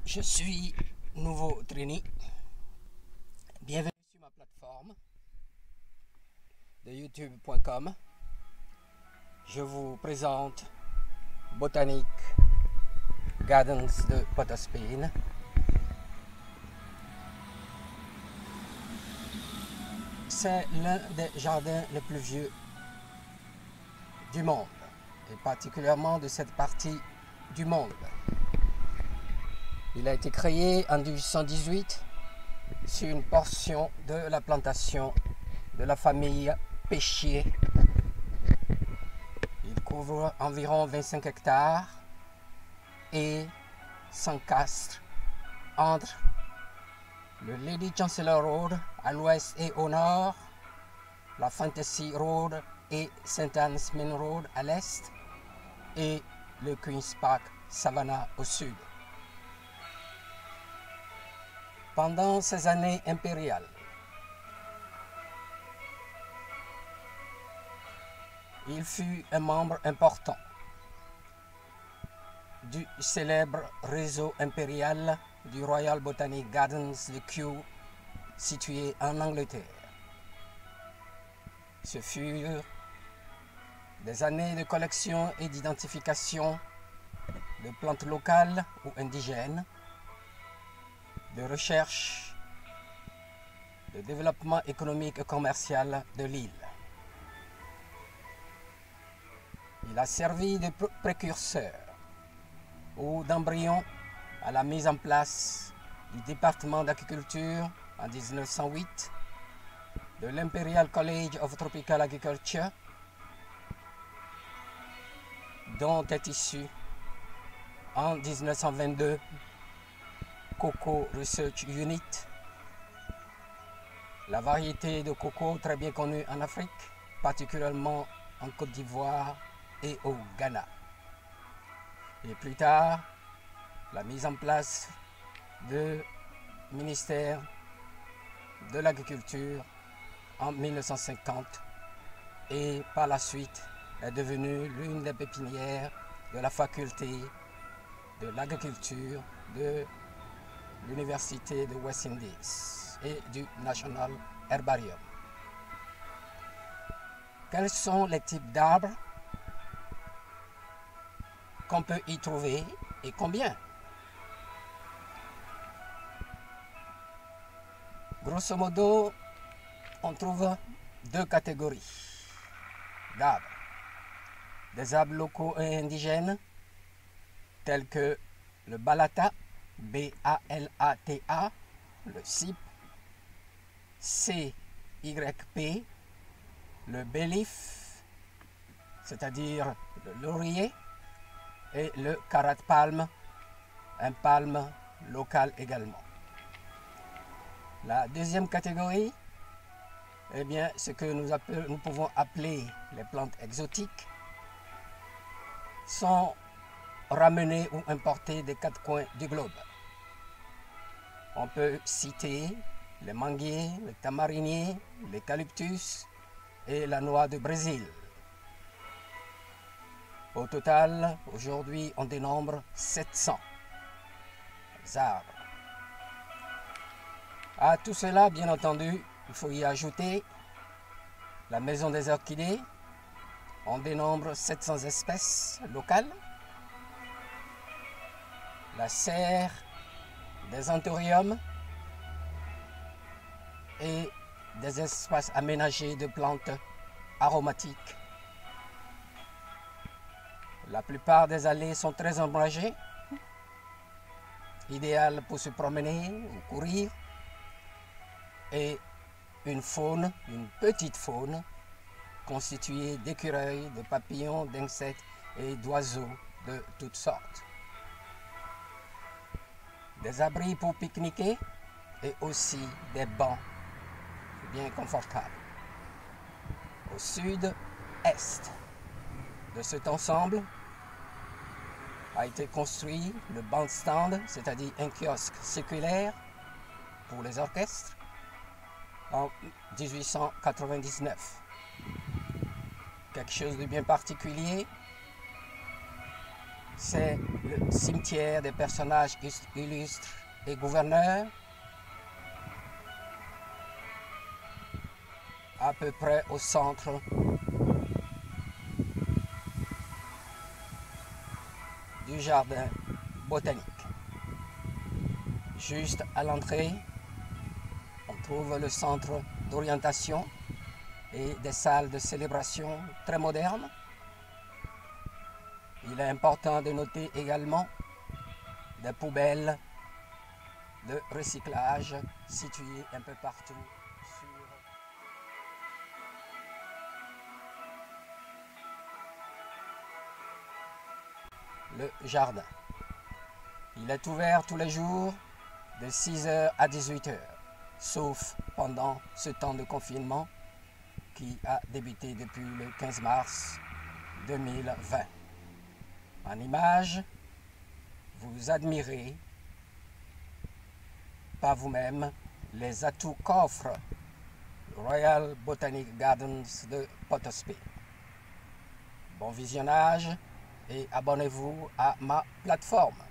Je suis Nouveau Trini. Bienvenue sur ma plateforme de youtube.com. Je vous présente Botanic Gardens de Potosí. C'est l'un des jardins les plus vieux du monde, et particulièrement de cette partie du monde. Il a été créé en 1818 sur une portion de la plantation de la famille Péchier. Il couvre environ 25 hectares et s'encastre entre le Lady Chancellor Road à l'ouest et au nord, la Fantasy Road et St. Anne's Main Road à l'est et le Queen's Park Savannah au sud. Pendant ces années impériales, il fut un membre important du célèbre réseau impérial du Royal Botanic Gardens de Kew, situé en Angleterre. Ce furent des années de collection et d'identification de plantes locales ou indigènes, de recherche, de développement économique et commercial de l'île. Il a servi de précurseur ou d'embryon à la mise en place du département d'agriculture en 1908, de l'Imperial College of Tropical Agriculture, dont est issu en 1922 Cocoa Research Unit, la variété de coco très bien connue en Afrique, particulièrement en Côte d'Ivoire et au Ghana. Et plus tard, la mise en place du ministère de l'Agriculture en 1950 et par la suite est devenue l'une des pépinières de la faculté de l'agriculture de l'Université de West Indies et du National Herbarium. Quels sont les types d'arbres qu'on peut y trouver et combien? Grosso modo, on trouve deux catégories d'arbres. Des arbres locaux et indigènes, tels que le balata, B-A-L-A-T-A, le cyp, C-Y-P, le bélif, c'est-à-dire le laurier, et le karat palme, un palme local également. La deuxième catégorie, eh bien, ce que nous pouvons appeler les plantes exotiques, sont ramenées ou importées des quatre coins du globe. On peut citer les manguiers, les tamariniers, l'eucalyptus et la noix de Brésil. Au total, aujourd'hui, on dénombre 700 arbres. À tout cela, bien entendu, il faut y ajouter la maison des orchidées. On dénombre 700 espèces locales. La serre des anthuriums et des espaces aménagés de plantes aromatiques. La plupart des allées sont très ombragées, idéales pour se promener ou courir, et une faune, une petite faune, constituée d'écureuils, de papillons, d'insectes et d'oiseaux de toutes sortes. Des abris pour pique-niquer et aussi des bancs bien confortables. Au sud-est de cet ensemble a été construit le bandstand, c'est-à-dire un kiosque circulaire pour les orchestres, en 1899. Quelque chose de bien particulier, c'est le cimetière des personnages illustres et gouverneurs, à peu près au centre du jardin botanique. Juste à l'entrée, on trouve le centre d'orientation et des salles de célébration très modernes. Il est important de noter également des poubelles de recyclage situées un peu partout sur le jardin. Il est ouvert tous les jours de 6h à 18h, sauf pendant ce temps de confinement qui a débuté depuis le 15 mars 2020. En image, vous admirez par vous-même les atouts qu'offre Royal Botanic Gardens de Potospey. Bon visionnage et abonnez-vous à ma plateforme.